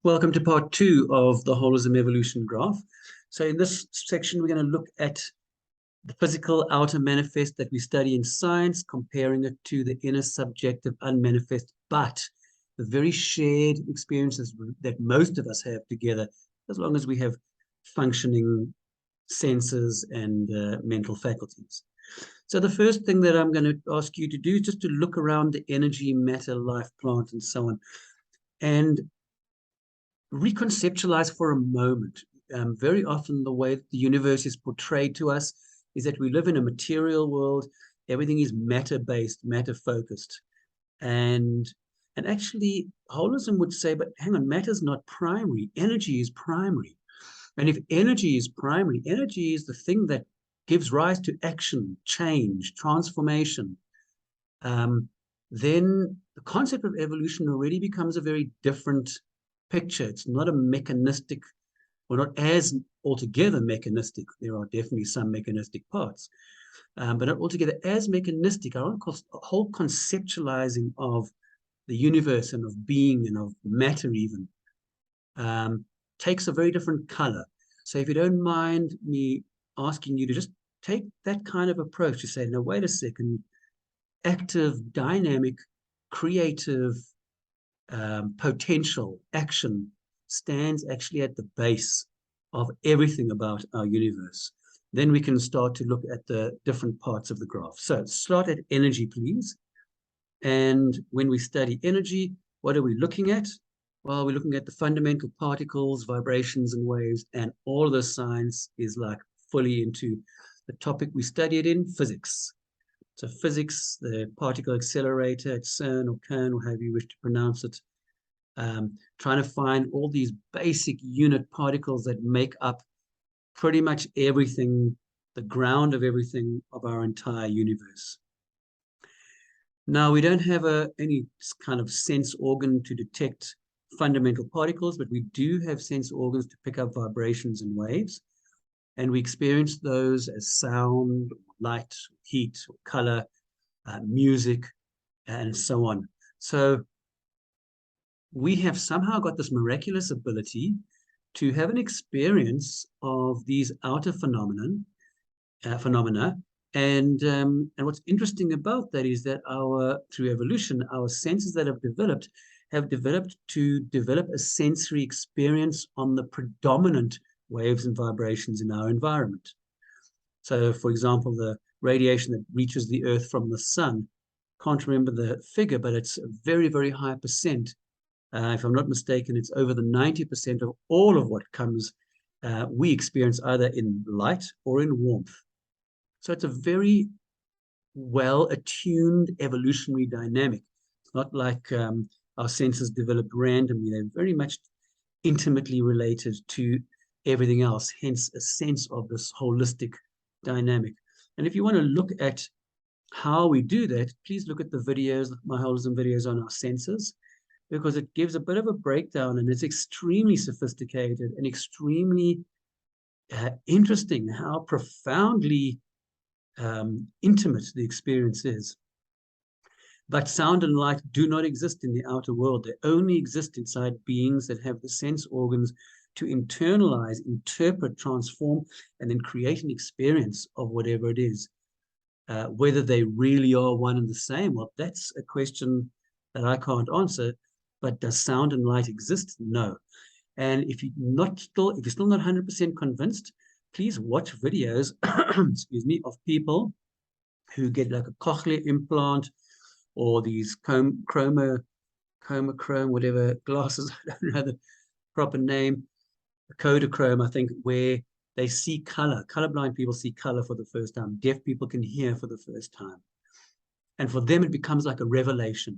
Welcome to part 2 of the Holism evolution graph. So in this section, we're going to look at the physical outer manifest that we study in science, comparing it to the inner subjective unmanifest, but the very shared experiences that most of us have together, as long as we have functioning senses and mental faculties. So the first thing that I'm going to ask you to do is just to look around the energy, matter, life, plant, and so on, and reconceptualize for a moment. Very often the way the universe is portrayed to us is that we live in a material world. Everything is matter-based, matter-focused. And actually, holism would say, but hang on, matter is not primary. Energy is primary. And if energy is primary, energy is the thing that gives rise to action, change, transformation. Then the concept of evolution already becomes a very different picture. It's not a mechanistic, or not as altogether mechanistic. There are definitely some mechanistic parts, but not altogether as mechanistic. Our whole conceptualizing of the universe and of being and of matter even takes a very different color. So if you don't mind me asking you to just take that kind of approach to say, no, wait a second, active, dynamic, creative, potential action stands actually at the base of everything about our universe. Then we can start to look at the different parts of the graph. So start at energy, please. And when we study energy, what are we looking at? Well, we're looking at the fundamental particles, vibrations, and waves, and all of the science is like fully into the topic we studied in physics. So physics, the particle accelerator at CERN or CERN, or however you wish to pronounce it, trying to find all these basic unit particles that make up pretty much everything, the ground of everything of our entire universe. Now, we don't have any kind of sense organ to detect fundamental particles, but we do have sense organs to pick up vibrations and waves. And we experience those as sound, light, heat, color, music, and so on. So we have somehow got this miraculous ability to have an experience of these outer phenomena. And what's interesting about that is that through evolution, our senses that have developed to develop a sensory experience on the predominant waves and vibrations in our environment. So, for example, the radiation that reaches the Earth from the sun, can't remember the figure, but it's a very, very high percent. If I'm not mistaken, it's over the 90% of all of what comes, we experience either in light or in warmth. So it's a very well-attuned evolutionary dynamic. It's not like our senses developed randomly. They're very much intimately related to everything else, hence a sense of this holistic dynamic. And if you want to look at how we do that, please look at the videos, my holism videos on our senses, because it gives a bit of a breakdown, and it's extremely sophisticated and extremely interesting how profoundly intimate the experience is. But sound and light do not exist in the outer world. They only exist inside beings that have the sense organs to internalize, interpret, transform, and then create an experience of whatever it is. Whether they really are one and the same, well, that's a question that I can't answer. But does sound and light exist? No. And if you're still not 100% convinced, please watch videos, excuse me, of people who get like a cochlear implant or these chromochrome, whatever glasses, I don't know the proper name, Kodachrome, I think, where they see color. Colorblind people see color for the first time. Deaf people can hear for the first time. And for them, it becomes like a revelation.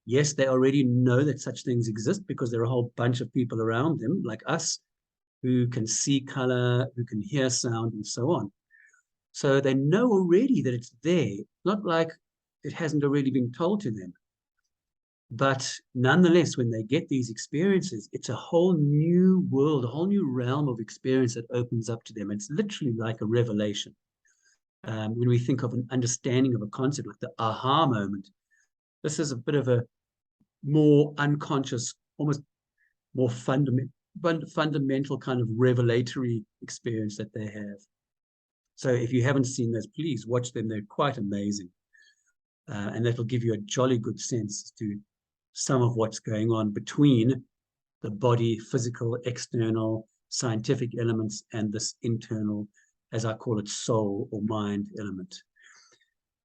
Yes, they already know that such things exist because there are a whole bunch of people around them, like us, who can see color, who can hear sound, and so on. So they know already that it's there, not like it hasn't already been told to them. But nonetheless, when they get these experiences, it's a whole new world, a whole new realm of experience that opens up to them. It's literally like a revelation. When we think of an understanding of a concept, like the aha moment, this is a bit of a more unconscious, almost more fundamental kind of revelatory experience that they have. So if you haven't seen those, please watch them. They're quite amazing. And that will give you a jolly good sense as to some of what's going on between the body, physical, external, scientific elements, and this internal, as I call it, soul or mind element.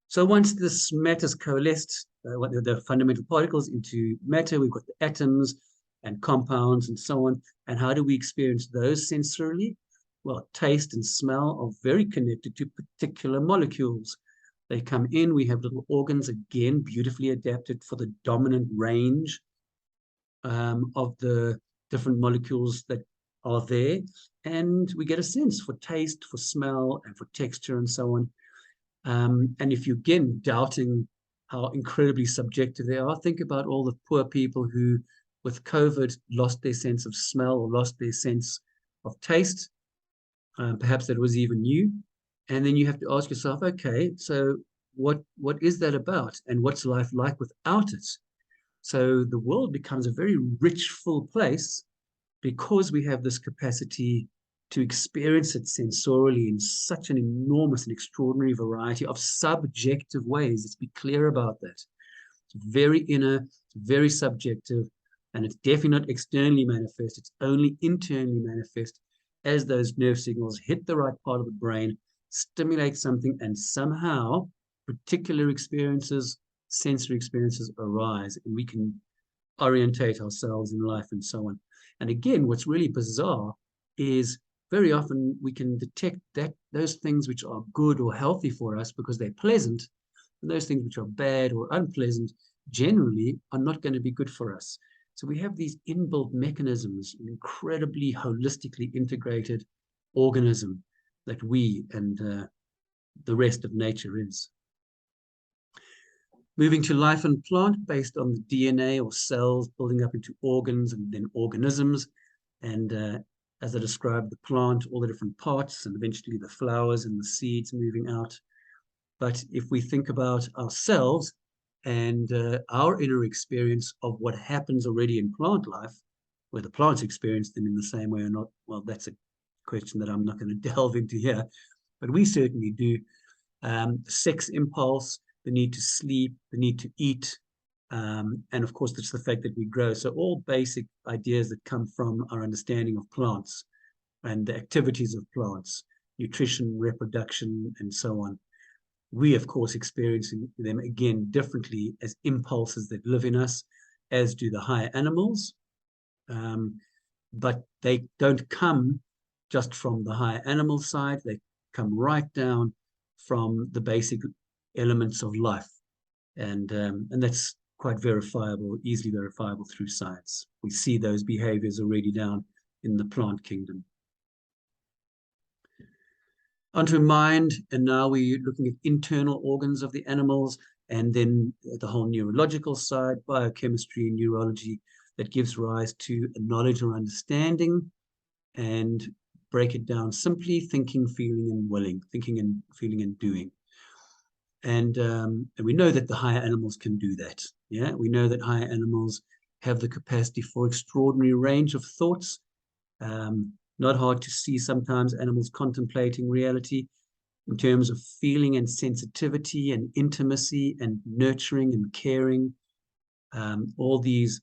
So once this matter's coalesced, the fundamental particles into matter, we've got the atoms and compounds and so on. And how do we experience those sensorily? Well, taste and smell are very connected to particular molecules. They come in, we have little organs, again, beautifully adapted for the dominant range of the different molecules that are there. And we get a sense for taste, for smell, and for texture and so on. And if you're, again, doubting how incredibly subjective they are, think about all the poor people who, with COVID, lost their sense of smell or lost their sense of taste. Perhaps that was even new. And then you have to ask yourself, okay, so what is that about? And what's life like without it? So the world becomes a very rich, full place because we have this capacity to experience it sensorially in such an enormous and extraordinary variety of subjective ways. Let's be clear about that. It's very inner, it's very subjective, and it's definitely not externally manifest. It's only internally manifest as those nerve signals hit the right part of the brain, stimulate something, and somehow particular experiences, sensory experiences arise, and we can orientate ourselves in life and so on. And again, what's really bizarre is very often we can detect that those things which are good or healthy for us because they're pleasant, and those things which are bad or unpleasant generally are not going to be good for us. So we have these inbuilt mechanisms, an incredibly holistically integrated organism that we and the rest of nature is. Moving to life and plant based on the DNA or cells building up into organs and then organisms. And as I described, the plant, all the different parts, and eventually the flowers and the seeds moving out. But if we think about ourselves and our inner experience of what happens already in plant life, whether plants experience them in the same way or not, well, that's a question that I'm not going to delve into here, but we certainly do. The sex impulse, the need to sleep, the need to eat, and of course, that's the fact that we grow. So all basic ideas that come from our understanding of plants and the activities of plants, nutrition, reproduction, and so on. We, of course, experiencing them again differently as impulses that live in us, as do the higher animals. But they don't come just from the higher animal side. They come right down from the basic elements of life. And that's quite verifiable, easily verifiable through science. We see those behaviors already down in the plant kingdom. Onto mind, and now we're looking at internal organs of the animals, and then the whole neurological side, biochemistry and neurology, that gives rise to a knowledge or understanding. And break it down simply: thinking, feeling, and willing, thinking and feeling and doing. And we know that the higher animals can do that. Yeah, we know that higher animals have the capacity for extraordinary range of thoughts. Not hard to see sometimes animals contemplating reality in terms of feeling and sensitivity and intimacy and nurturing and caring. All these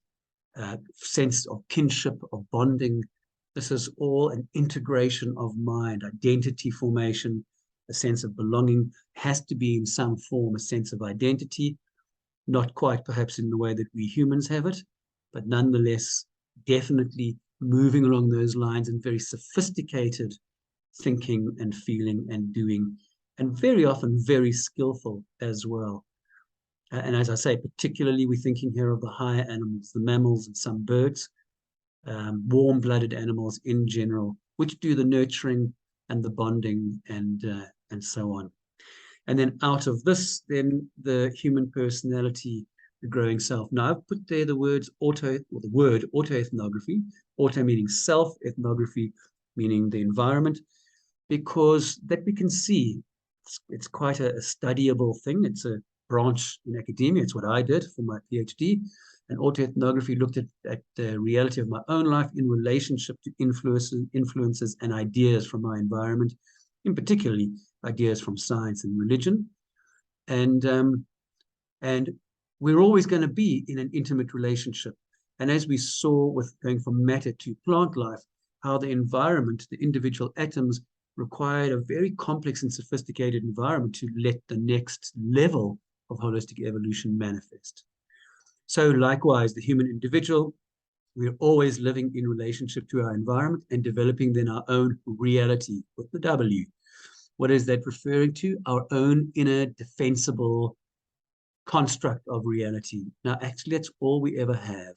sense of kinship, of bonding. This is all an integration of mind, identity formation, a sense of belonging, has to be in some form a sense of identity, not quite perhaps in the way that we humans have it, but nonetheless, definitely moving along those lines and very sophisticated thinking and feeling and doing, and very often very skillful as well. And as I say, particularly we're thinking here of the higher animals, the mammals and some birds, warm-blooded animals in general, which do the nurturing and the bonding and so on. And then out of this, then the human personality, the growing self. Now I've put there the words the word autoethnography, auto meaning self, ethnography meaning the environment, because that we can see it's quite a studyable thing. It's a branch in academia. It's what I did for my PhD, And autoethnography looked at the reality of my own life in relationship to influences and ideas from my environment, in particularly ideas from science and religion. And we're always going to be in an intimate relationship. And as we saw with going from matter to plant life, how the environment, the individual atoms, required a very complex and sophisticated environment to let the next level of holistic evolution manifest. So likewise, the human individual, we're always living in relationship to our environment and developing then our own reality with the W. What is that referring to? Our own inner defensible construct of reality. Now, actually, that's all we ever have.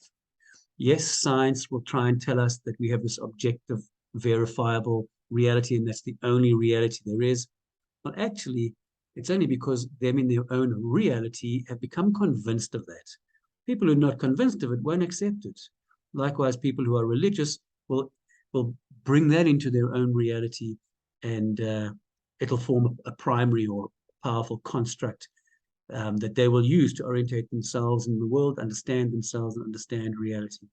Yes, science will try and tell us that we have this objective, verifiable reality, and that's the only reality there is. But actually, it's only because them in their own reality have become convinced of that. People who are not convinced of it won't accept it. Likewise, people who are religious will bring that into their own reality, and it'll form a primary or powerful construct that they will use to orientate themselves in the world, understand themselves, and understand reality.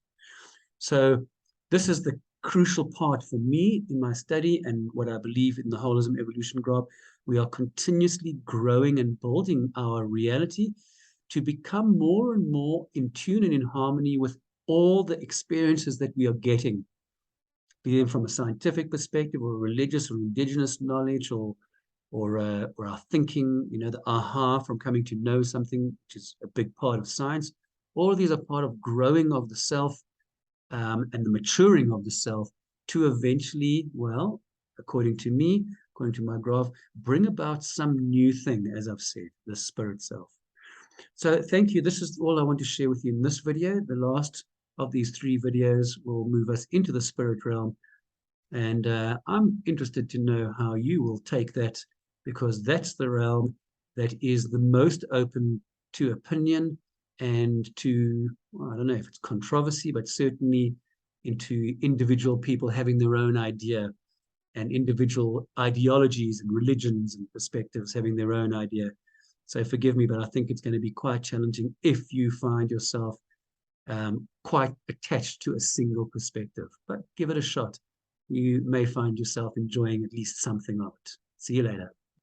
So this is the crucial part for me in my study and what I believe in the Holism evolution graph. We are continuously growing and building our reality to become more and more in tune and in harmony with all the experiences that we are getting, be them from a scientific perspective or religious or indigenous knowledge or our thinking, the aha from coming to know something, which is a big part of science. All of these are part of growing of the self and the maturing of the self to eventually, well, according to me, according to my graph, bring about some new thing, as I've said, the spirit self. So thank you. This is all I want to share with you in this video. The last of these 3 videos will move us into the spirit realm. And I'm interested to know how you will take that, because that's the realm that is the most open to opinion and to, well, I don't know if it's controversy, but certainly into individual people having their own idea and individual ideologies and religions and perspectives having their own idea. So forgive me, but I think it's going to be quite challenging if you find yourself quite attached to a single perspective. But give it a shot. You may find yourself enjoying at least something of it. See you later.